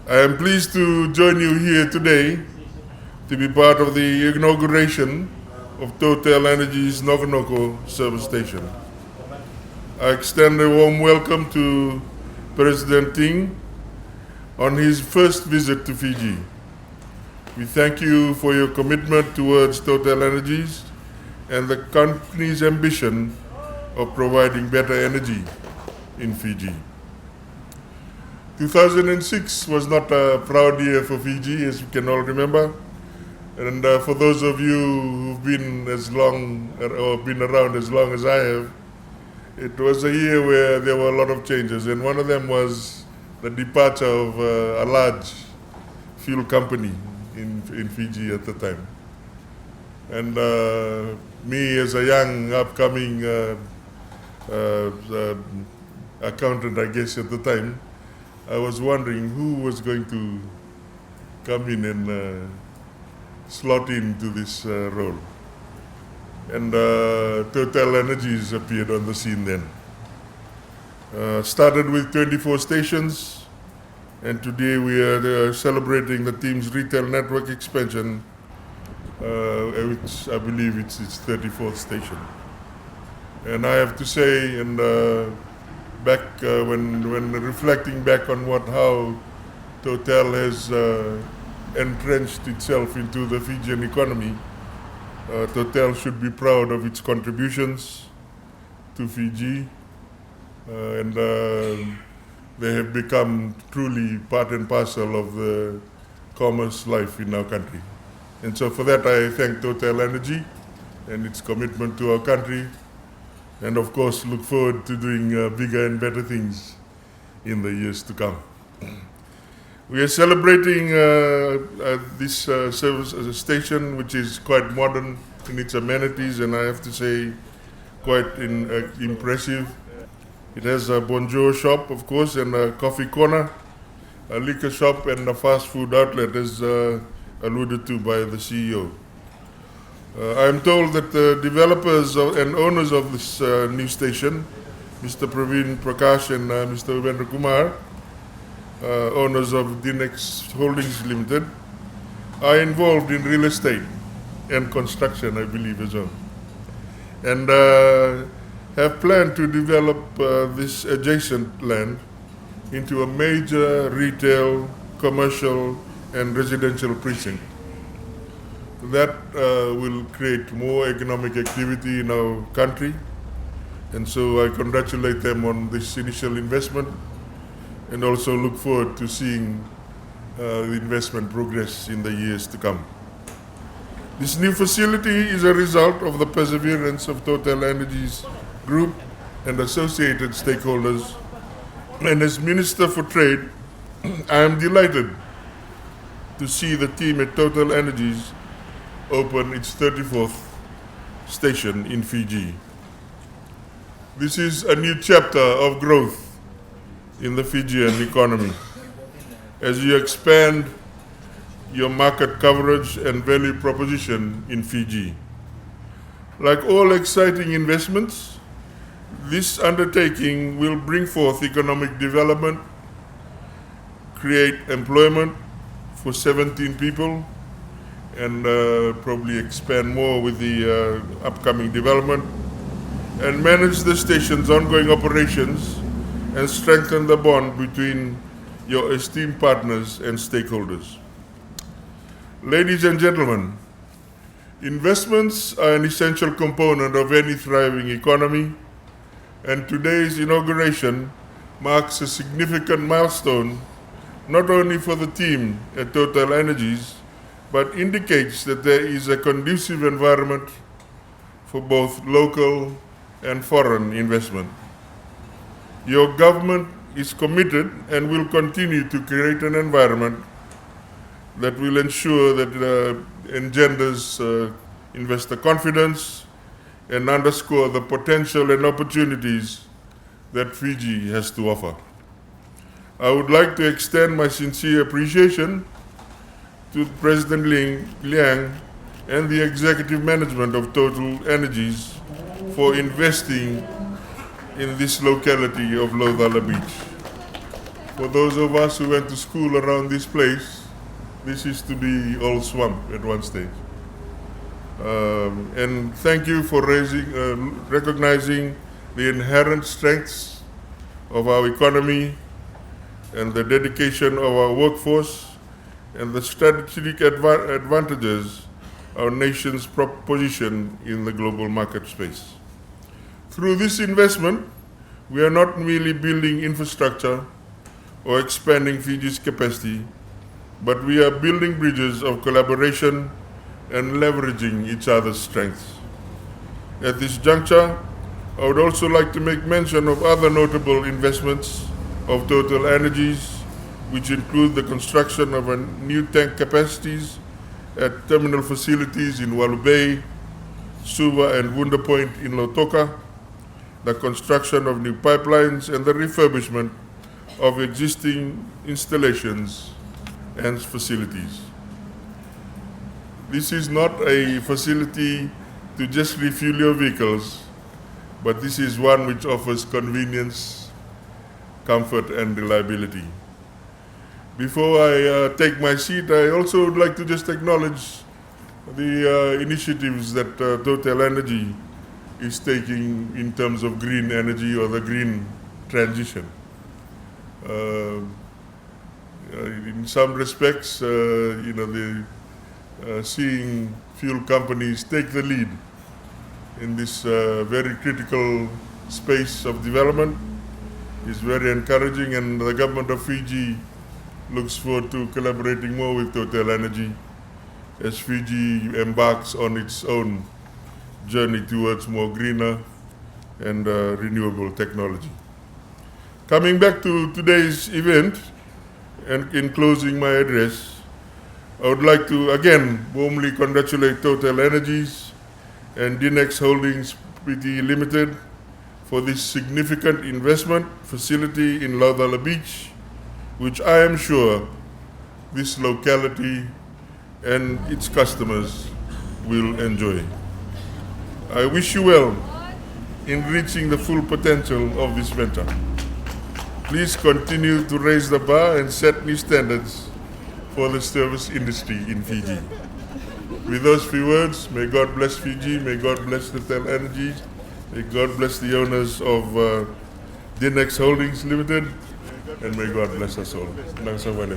I am pleased to join you here today to be part of the inauguration of Total Energy's Nokonoko service station. I extend a warm welcome to President Ting on his first visit to Fiji. We thank you for your commitment towards Total Energies and the company's ambition of providing better energy in Fiji. 2006 was not a proud year for Fiji, as you can all remember. And for those of you who've been around as long as I have, it was a year where there were a lot of changes, and one of them was the departure of a large fuel company in Fiji at the time. And me, as a young, upcoming accountant, I guess at the time, I was wondering who was going to come in and slot into this role. And Total Energies appeared on the scene then. Started with 24 stations, and today we are celebrating the team's retail network expansion, which I believe it's its 34th station. And I have to say, and back when reflecting back on how Total has entrenched itself into the Fijian economy, Total should be proud of its contributions to Fiji, and they have become truly part and parcel of the commerce life in our country. And so for that I thank Total Energy and its commitment to our country, and of course look forward to doing bigger and better things in the years to come. We are celebrating this service station, which is quite modern in its amenities, and I have to say quite impressive. It has a bonjour shop, of course, and a coffee corner, a liquor shop, and a fast food outlet, as alluded to by the CEO. I am told that the developers and owners of this new station, Mr. Praveen Prakash and Mr. Uvendra Kumar, owners of Dinex Holdings Limited, are involved in real estate and construction, I believe, as well, and have planned to develop this adjacent land into a major retail, commercial, and residential precinct. That will create more economic activity in our country, and so I congratulate them on this initial investment, and also look forward to seeing the investment progress in the years to come. This new facility is a result of the perseverance of Total Energies Group and associated stakeholders, and as Minister for Trade, I am delighted to see the team at Total Energies open its 34th station in Fiji. This is a new chapter of growth in the Fijian economy as you expand your market coverage and value proposition in Fiji. Like all exciting investments, this undertaking will bring forth economic development, create employment for 17 people, and probably expand more with the upcoming development, and manage the station's ongoing operations and strengthen the bond between your esteemed partners and stakeholders. Ladies and gentlemen, investments are an essential component of any thriving economy, and today's inauguration marks a significant milestone not only for the team at Total Energies, but indicates that there is a conducive environment for both local and foreign investment. Your government is committed and will continue to create an environment that will ensure that engenders investor confidence and underscore the potential and opportunities that Fiji has to offer. I would like to extend my sincere appreciation to President Liang and the executive management of Total Energies for investing in this locality of Laucala Beach. For those of us who went to school around this place, this used to be all swamp at one stage. And thank you for recognizing the inherent strengths of our economy and the dedication of our workforce and the strategic advantages our nation's position in the global market space. Through this investment, we are not merely building infrastructure or expanding Fiji's capacity, but we are building bridges of collaboration and leveraging each other's strengths. At this juncture, I would also like to make mention of other notable investments of Total Energies, which include the construction of a new tank capacities at terminal facilities in Walu Bay, Suva and Wunda Point in Laucala, the construction of new pipelines and the refurbishment of existing installations and facilities. This is not a facility to just refuel your vehicles, but this is one which offers convenience, comfort and reliability. Before I take my seat, I also would like to just acknowledge the initiatives that Total Energy is taking in terms of green energy or the green transition. In some respects, seeing fuel companies take the lead in this very critical space of development is very encouraging, and the government of Fiji looks forward to collaborating more with Total Energy as Fiji embarks on its own journey towards more greener and renewable technology. Coming back to today's event, and in closing my address, I would like to again warmly congratulate Total Energies and Dinex Holdings Pte Limited for this significant investment facility in Laucala Beach, which I am sure this locality and its customers will enjoy. I wish you well in reaching the full potential of this venture. Please continue to raise the bar and set new standards for the service industry in Fiji. With those few words, may God bless Fiji, may God bless Total Energies, may God bless the owners of Dinex Holdings Limited, and may God bless us all. Nang sa wale.